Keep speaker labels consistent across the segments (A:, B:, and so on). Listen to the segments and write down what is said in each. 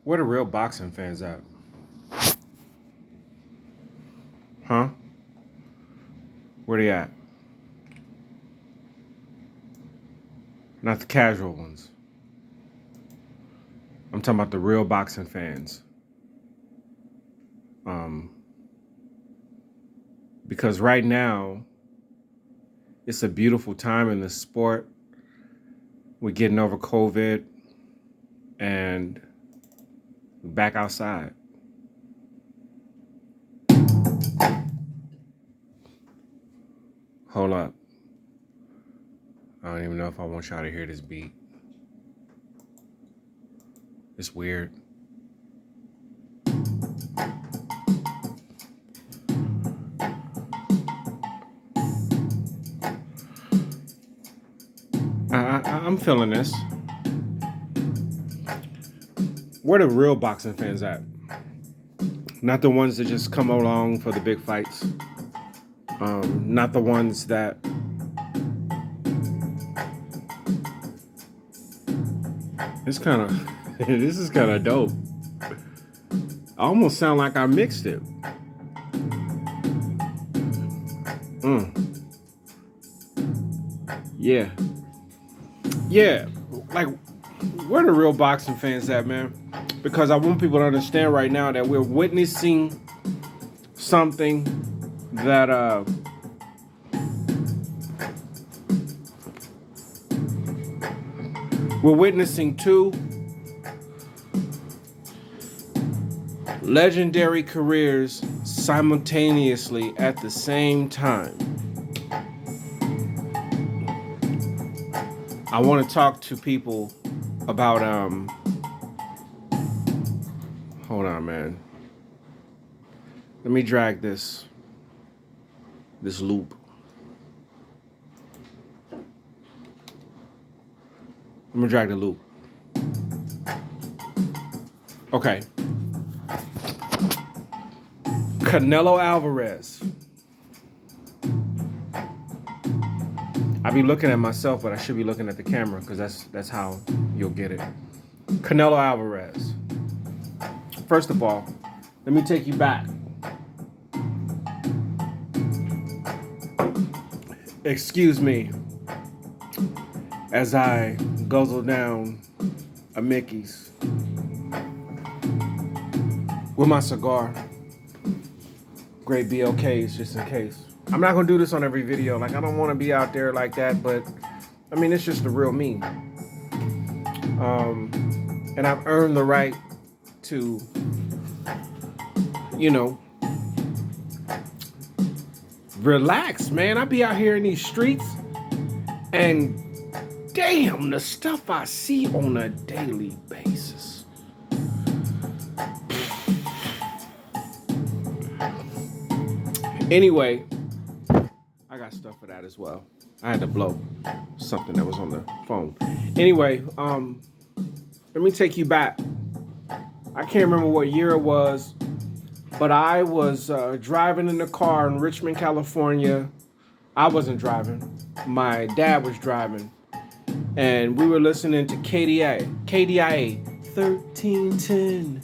A: Where the real boxing fans at? Huh? Where they at? Not the casual ones. I'm talking about the real boxing fans. Um, because right now it's a beautiful time in the sport. We're getting over COVID and we're back outside. Hold up. I don't even know if I want y'all to hear this beat. It's weird. I'm feeling this. Where the real boxing fans at? Not the ones that just come along for the big fights. Not the ones that it's kind of this is kind of dope. I almost sound like I mixed it. Yeah. Yeah. Like, where the real boxing fans at, man? Because I want people to understand right now that we're witnessing something that we're witnessing two legendary careers simultaneously at the same time. I want to talk to people about hold on, man. Let me drag this loop. I'm gonna drag the loop. Okay. Canelo Alvarez. I be looking at myself, but I should be looking at the camera because that's how you'll get it. Canelo Alvarez. First of all, let me take you back. Excuse me as I guzzle down a Mickey's with my cigar. Great BLKs just in case. I'm not gonna do this on every video. Like, I don't want to be out there like that, but I mean, it's just the real me. And I've earned the right to, relax, man. I be out here in these streets and damn, the stuff I see on a daily basis. Anyway, I got stuff for that as well. I had to blow something that was on the phone. Anyway, let me take you back. I can't remember what year it was, but I was driving in the car in Richmond, California. I wasn't driving. My dad was driving. And we were listening to KDIA 1310.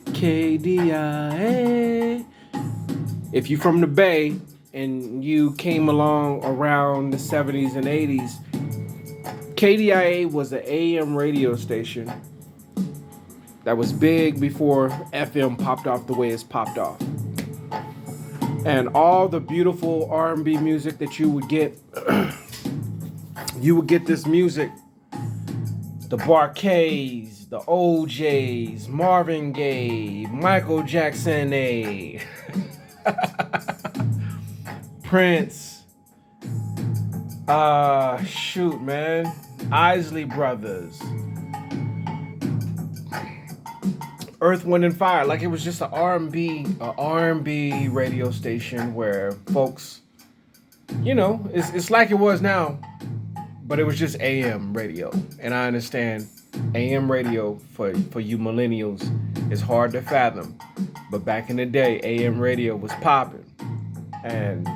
A: KDIA. If you're from the Bay and you came along around the 70s and 80s, KDIA was an AM radio station that was big before FM popped off the way it's popped off. And all the beautiful R&B music that you would get, you would get this music, the Barkays, the OJs, Marvin Gaye, Michael Jackson, Prince, Isley Brothers, Earth, Wind and Fire. Like, it was just an R&B radio station where folks, it's like it was now, but it was just AM radio. And I understand AM radio for you millennials is hard to fathom, but back in the day, AM radio was popping. And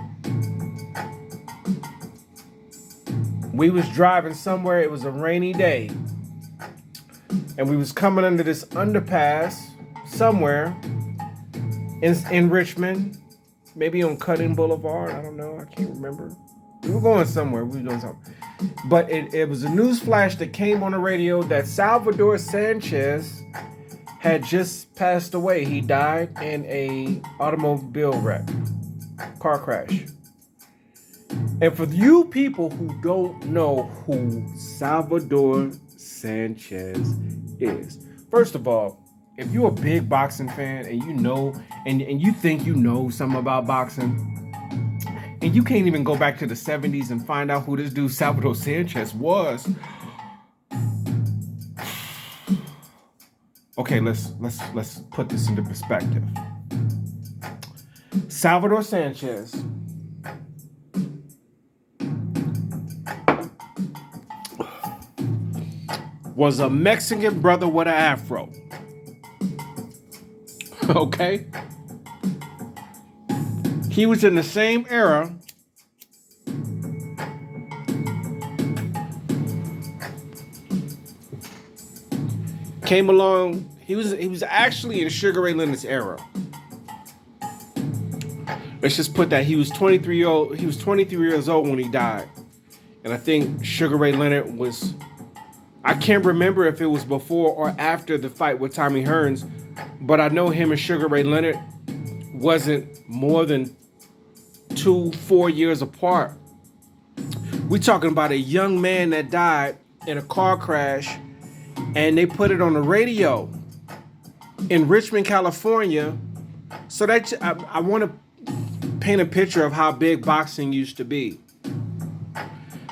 A: we was driving somewhere. It was a rainy day. and we was coming under this underpass somewhere in Richmond, maybe on Cutting Boulevard. I don't know. I can't remember. We were going somewhere. We were doing something. But it was a news flash that came on the radio that Salvador Sanchez had just passed away. He died in a automobile wreck, car crash. And for you people who don't know who Salvador Sanchez is, first of all, if you're a big boxing fan and you know and you think you know something about boxing, and you can't even go back to the 70s and find out who this dude Salvador Sanchez was. Okay, let's put this into perspective. Salvador Sanchez was a Mexican brother with an afro. Okay? He was in the same era came along. He was actually in Sugar Ray Leonard's era. Let's just put that he was 23 years old when he died. And I think Sugar Ray Leonard was, I can't remember if it was before or after the fight with Tommy Hearns, but I know him and Sugar Ray Leonard wasn't more than 2-4 years apart. We're talking about a young man that died in a car crash, and they put it on the radio in Richmond, California. So that I want to paint a picture of how big boxing used to be,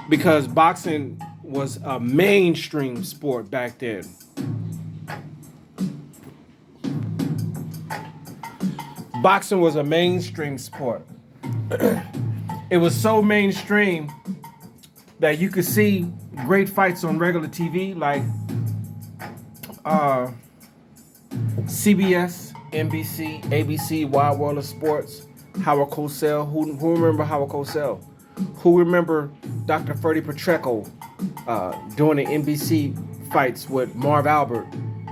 A: because boxing was a mainstream sport back then. Boxing was a mainstream sport. It was so mainstream that you could see great fights on regular TV like CBS, NBC, ABC, Wild World of Sports, Howard Cosell. Who remember Howard Cosell? Who remember Dr. Freddie Pacheco doing the NBC fights with Marv Albert?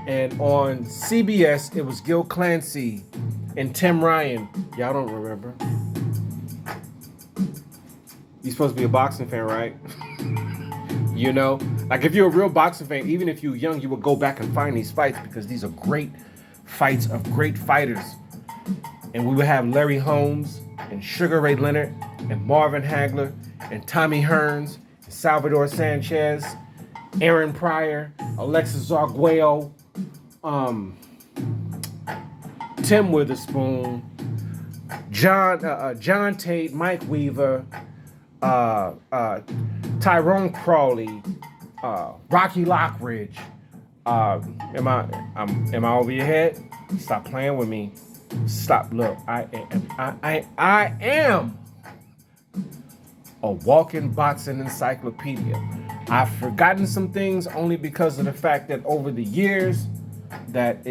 A: And on CBS, it was Gil Clancy and Tim Ryan. Y'all don't remember. You're supposed to be a boxing fan, right? You know? Like, if you're a real boxing fan, even if you're young, you would go back and find these fights, because these are great fights of great fighters. And we would have Larry Holmes and Sugar Ray Leonard and Marvin Hagler and Tommy Hearns, and Salvador Sanchez, Aaron Pryor, Alexis Arguello, Tim Witherspoon, John Tate, Mike Weaver, Tyrone Crawley, Rocky Lockridge. Am I over your head? Stop playing with me. Stop. Look, I am a walking boxing encyclopedia. I've forgotten some things only because of the fact that over the years that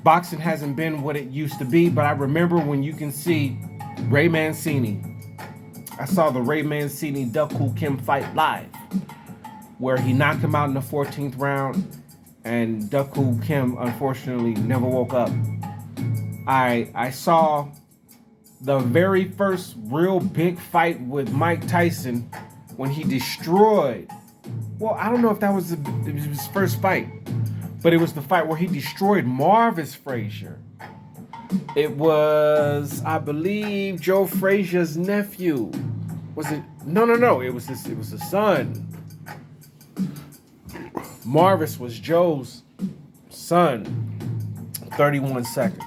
A: boxing hasn't been what it used to be. But I remember when you can see Ray Mancini. I saw the Ray Mancini Duck Who Kim fight live, where he knocked him out in the 14th round, and Duck Who Kim unfortunately never woke up. I saw the very first real big fight with Mike Tyson when he destroyed, well, I don't know if that was his first fight, but it was the fight where he destroyed Marvis Frazier. It was, I believe, Joe Frazier's nephew. Was it? No. It was the son. Marvis was Joe's son. 31 seconds.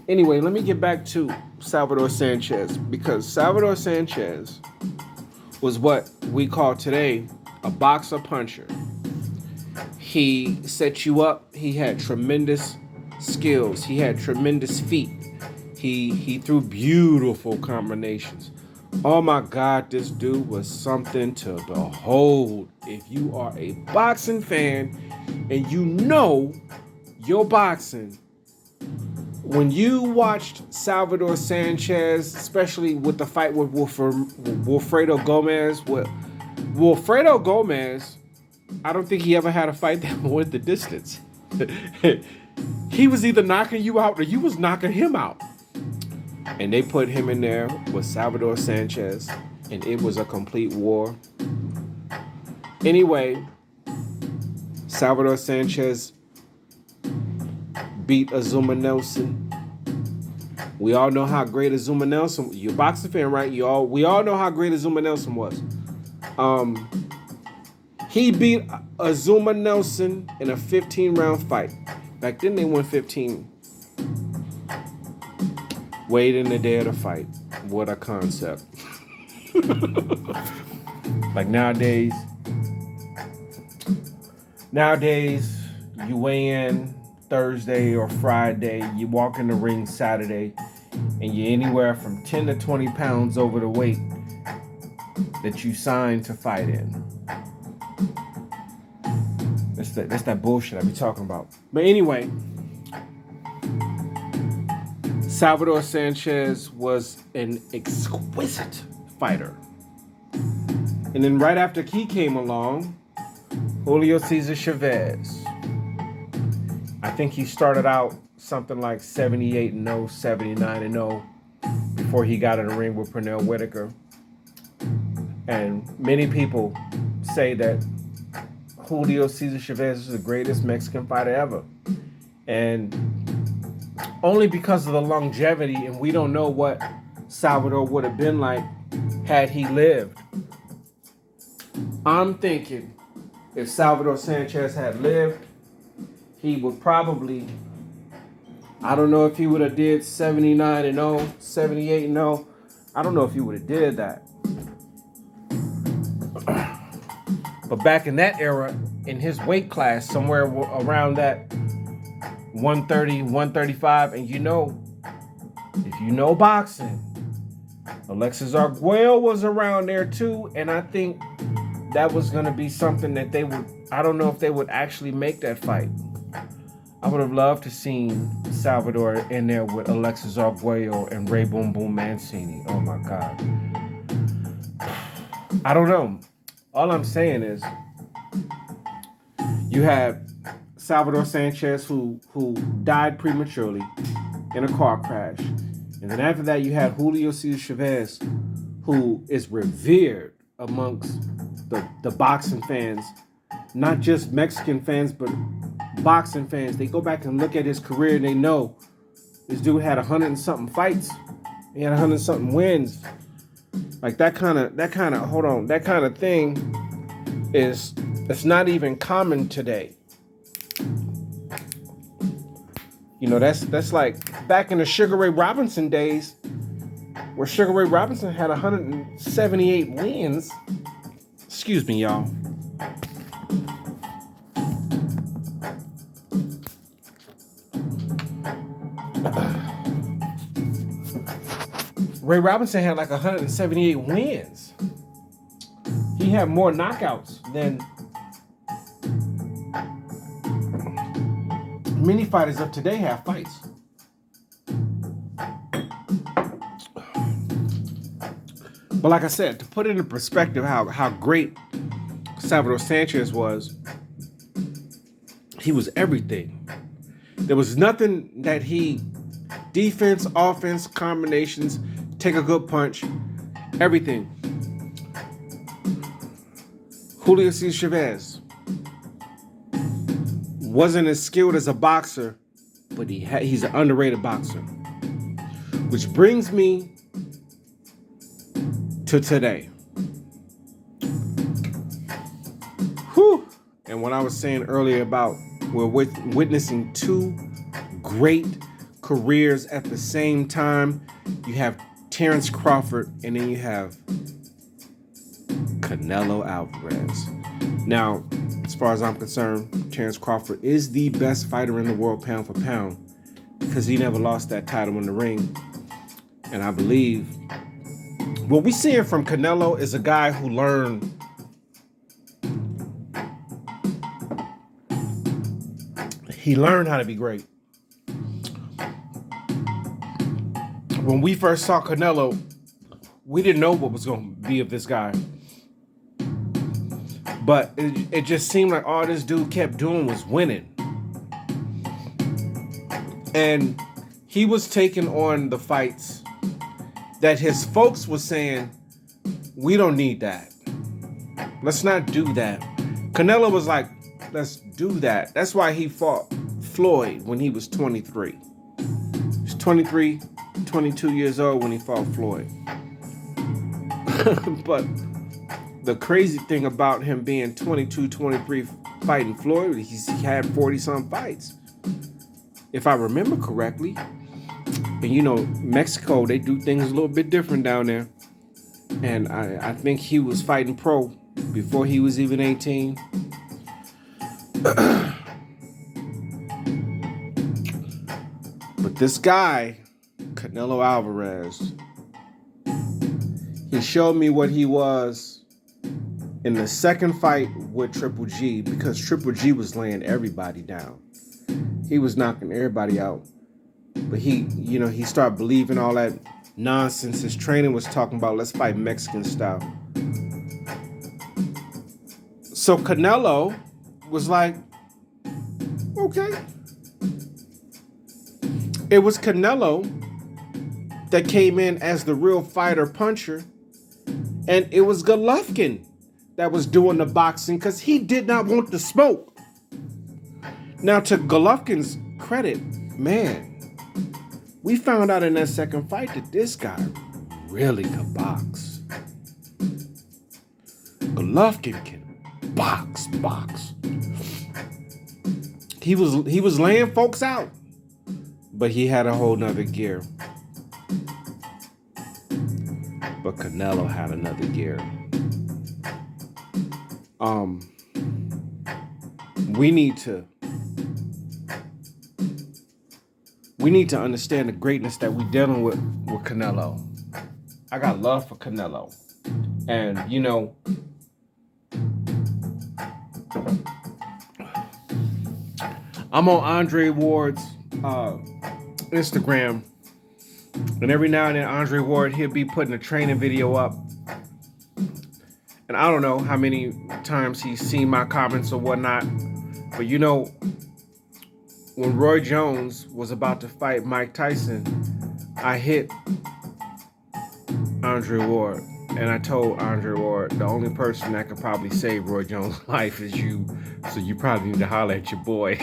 A: Anyway, let me get back to Salvador Sanchez, because Salvador Sanchez was what we call today a boxer puncher. He set you up. He had tremendous skills. He had tremendous feet. He threw beautiful combinations. Oh my God, this dude was something to behold. If you are a boxing fan and you know your boxing, when you watched Salvador Sanchez, especially with the fight with Wilfredo Gomez, Wilfredo Gomez I don't think he ever had a fight that went the distance. He was either knocking you out or you was knocking him out. And they put him in there with Salvador Sanchez, and it was a complete war. Anyway, Salvador Sanchez beat Azuma Nelson. We all know how great Azuma Nelson. You're a boxing fan, right? We all know how great Azuma Nelson was. He beat Azuma Nelson in a 15-round fight. Back then they won 15. Wait in the day of the fight. What a concept. Like nowadays you weigh in Thursday or Friday, you walk in the ring Saturday, and you're anywhere from 10 to 20 pounds over the weight that you signed to fight in. That's that bullshit I be talking about. But anyway, Salvador Sanchez was an exquisite fighter. And then right after he came along, Julio Cesar Chavez. I think he started out something like 78-0, 79-0 before he got in the ring with Pernell Whitaker. And many people say that Julio Cesar Chavez is the greatest Mexican fighter ever. And only because of the longevity, and we don't know what Salvador would have been like had he lived. I'm thinking if Salvador Sanchez had lived, he would probably, I don't know if he would have did 79-0, 78-0. I don't know if he would have did that. But back in that era, in his weight class, somewhere around that 130, 135, and if you know boxing, Alexis Arguello was around there too, and I think that was going to be something that I don't know if they would actually make that fight. I would have loved to seen Salvador in there with Alexis Arguello and Ray Boom Boom Mancini. Oh my God. I don't know. All I'm saying is you have Salvador Sanchez who died prematurely in a car crash. And then after that you had Julio Cesar Chavez, who is revered amongst the boxing fans, not just Mexican fans, but boxing fans. They go back and look at his career and they know this dude had 100 and something fights. He had 100 and something wins. Like that kind of thing it's not even common today. That's like back in the Sugar Ray Robinson days, where Sugar Ray Robinson had 178 wins. Excuse me, y'all. Ray Robinson had like 178 wins. He had more knockouts than many fighters of today have fights. But like I said, to put it in perspective how great Salvador Sanchez was, he was everything. There was nothing that defense, offense, combinations, take a good punch, everything. Julio Cesar Chavez wasn't as skilled as a boxer, but he's an underrated boxer. Which brings me to today. Whew. And what I was saying earlier about we're witnessing two great careers at the same time. You have Terrence Crawford, and then you have Canelo Alvarez. Now, as far as I'm concerned, Terrence Crawford is the best fighter in the world pound for pound because he never lost that title in the ring. And I believe what we seeing from Canelo is a guy who learned how to be great. When we first saw Canelo, we didn't know what was going to be of this guy. But it just seemed like all this dude kept doing was winning. And he was taking on the fights that his folks were saying, we don't need that. Let's not do that. Canelo was like, let's do that. That's why he fought Floyd when he was 23. He was 23, 22 years old when he fought Floyd. But the crazy thing about him being 22, 23 fighting Floyd, he had 40-some fights. If I remember correctly. And you know, Mexico, they do things a little bit different down there. And I think he was fighting pro before he was even 18. But this guy, Canelo Alvarez, he showed me what he was in the second fight with Triple G, because Triple G was laying everybody down. He was knocking everybody out. But he started believing all that nonsense his training was talking about. Let's fight Mexican style. So Canelo was like, okay. It was Canelo that came in as the real fighter puncher. And it was Golovkin that was doing the boxing because he did not want the smoke. Now, to Golovkin's credit, man, we found out in that second fight that this guy really could box. Golovkin can box. He was laying folks out, but he had a whole nother gear. But Canelo had another gear. We need to understand the greatness that we're dealing with Canelo. I got love for Canelo. And, you know, I'm on Andre Ward's Instagram. And every now and then, Andre Ward, he'll be putting a training video up. And I don't know how many times he's seen my comments or whatnot. But, you know, when Roy Jones was about to fight Mike Tyson, I hit Andre Ward. And I told Andre Ward, the only person that could probably save Roy Jones' life is you. So you probably need to holler at your boy.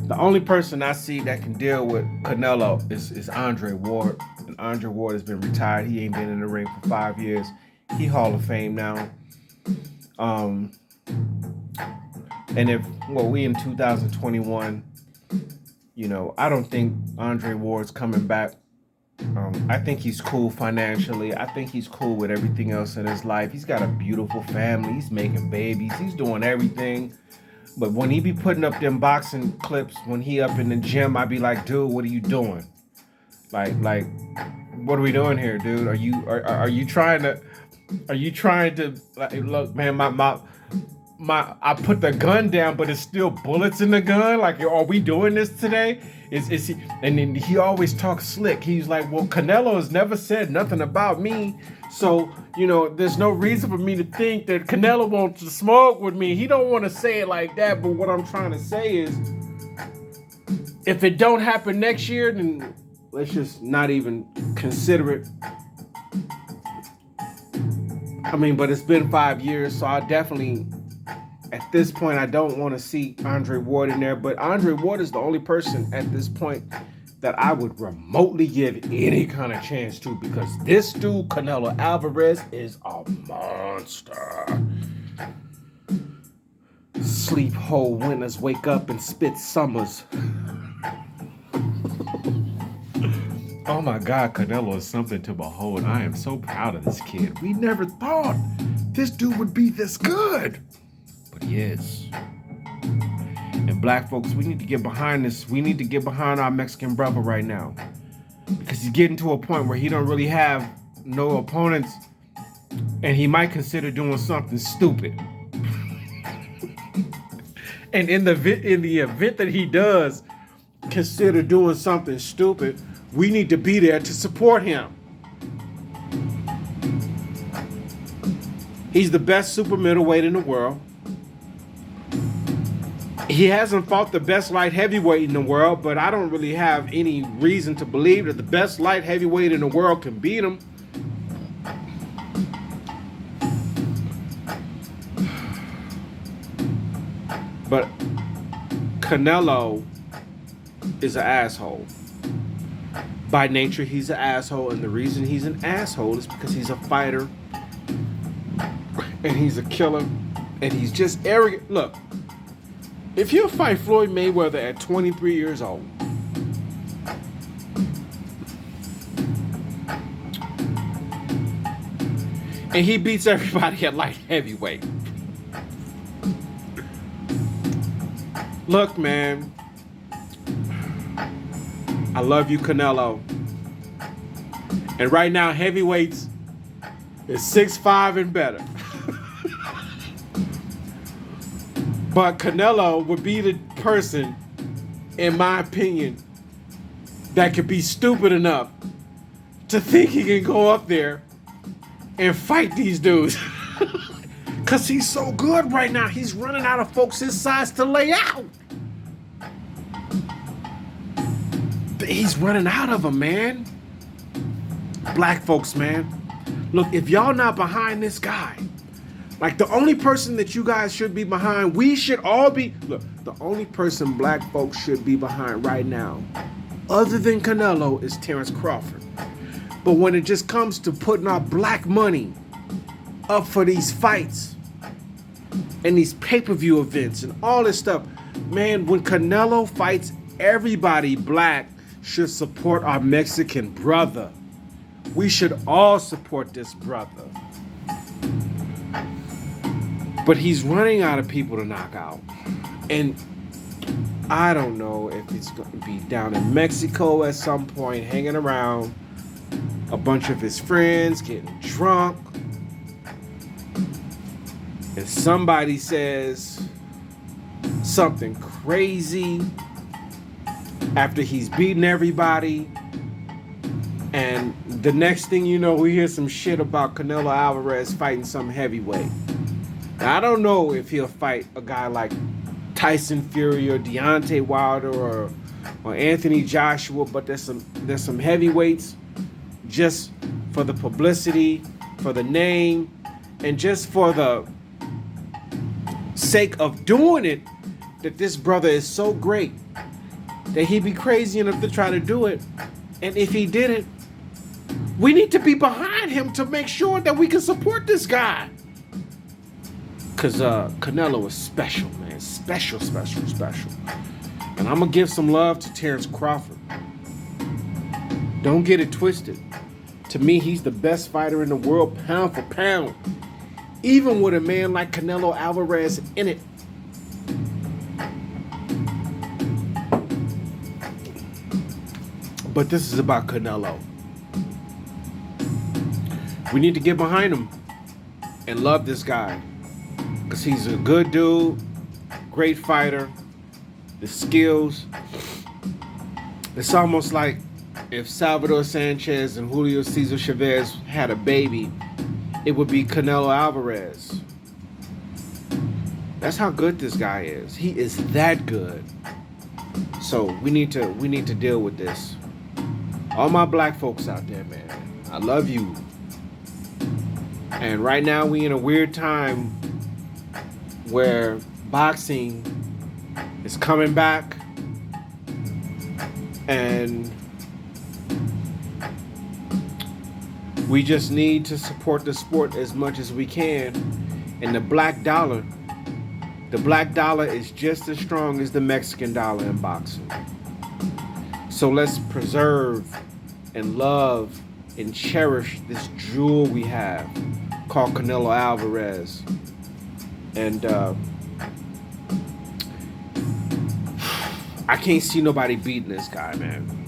A: The only person I see that can deal with Canelo is Andre Ward. And Andre Ward has been retired. He ain't been in the ring for 5 years. He Hall of Fame now. And we in 2021, you know, I don't think Andre Ward's coming back. I think he's cool financially. I think he's cool with everything else in his life. He's got a beautiful family. He's making babies. He's doing everything. But when he be putting up them boxing clips, when he up in the gym, I be like, dude, what are you doing? Like, what are we doing here, dude? Are you trying to like, look, man, I put the gun down, but it's still bullets in the gun. Like, are we doing this today? Is he? And then he always talks slick. He's like, well, Canelo has never said nothing about me. So, you know, there's no reason for me to think that Canelo wants to smoke with me. He don't want to say it like that. But what I'm trying to say is, if it don't happen next year, then let's just not even consider it. I mean, but it's been 5 years, so I definitely, at this point, I don't want to see Andre Ward in there. But Andre Ward is the only person at this point that I would remotely give any kind of chance to, because this dude, Canelo Alvarez, is a monster. Sleep whole winters, wake up and spit summers. Oh my God, Canelo is something to behold. I am so proud of this kid. We never thought this dude would be this good, but he is. And black folks, we need to get behind this. We need to get behind our Mexican brother right now, because he's getting to a point where he don't really have no opponents, and he might consider doing something stupid. And in the event that he does consider doing something stupid, we need to be there to support him. He's the best super middleweight in the world. He hasn't fought the best light heavyweight in the world, but I don't really have any reason to believe that the best light heavyweight in the world can beat him. But Canelo is an asshole. By nature, he's an asshole, and the reason he's an asshole is because he's a fighter, and he's a killer, and he's just arrogant. Look, if you fight Floyd Mayweather at 23 years old, and he beats everybody at light heavyweight, look, man, I love you, Canelo. And right now, heavyweights is 6'5" and better. But Canelo would be the person, in my opinion, that could be stupid enough to think he can go up there and fight these dudes. Because he's so good right now. He's running out of folks his size to lay out. He's running out of them, man. Black folks, man. Look, if y'all not behind this guy, like the only person that you guys should be behind, we should all be. Look, the only person black folks should be behind right now, other than Canelo, is Terrence Crawford. But when it just comes to putting our black money up for these fights and these pay-per-view events and all this stuff, man, when Canelo fights, everybody black should support our Mexican brother. We should all support this brother. But he's running out of people to knock out. And I don't know if it's going to be down in Mexico at some point, hanging around a bunch of his friends, getting drunk. And somebody says something crazy after he's beaten everybody, and the next thing you know, we hear some shit about Canelo Alvarez fighting some heavyweight. Now, I don't know if he'll fight a guy like Tyson Fury or Deontay Wilder or Anthony Joshua, but there's some heavyweights just for the publicity, for the name, and just for the sake of doing it, that this brother is so great that he'd be crazy enough to try to do it. And if he did it, we need to be behind him to make sure that we can support this guy. Because Canelo is special, man. Special. And I'm going to give some love to Terrence Crawford. Don't get it twisted. To me, he's the best fighter in the world, pound for pound. Even with a man like Canelo Alvarez in it. But this is about Canelo. We need to get behind him and love this guy. Because he's a good dude, great fighter, the skills. It's almost like if Salvador Sanchez and Julio Cesar Chavez had a baby, it would be Canelo Alvarez. That's how good this guy is. He is that good. So we need to deal with this. All my black folks out there, man, I love you. And right now we in a weird time where boxing is coming back, and we just need to support the sport as much as we can. And the black dollar is just as strong as the Mexican dollar in boxing. So let's preserve and love and cherish this jewel we have called Canelo Alvarez. And I can't see nobody beating this guy, man.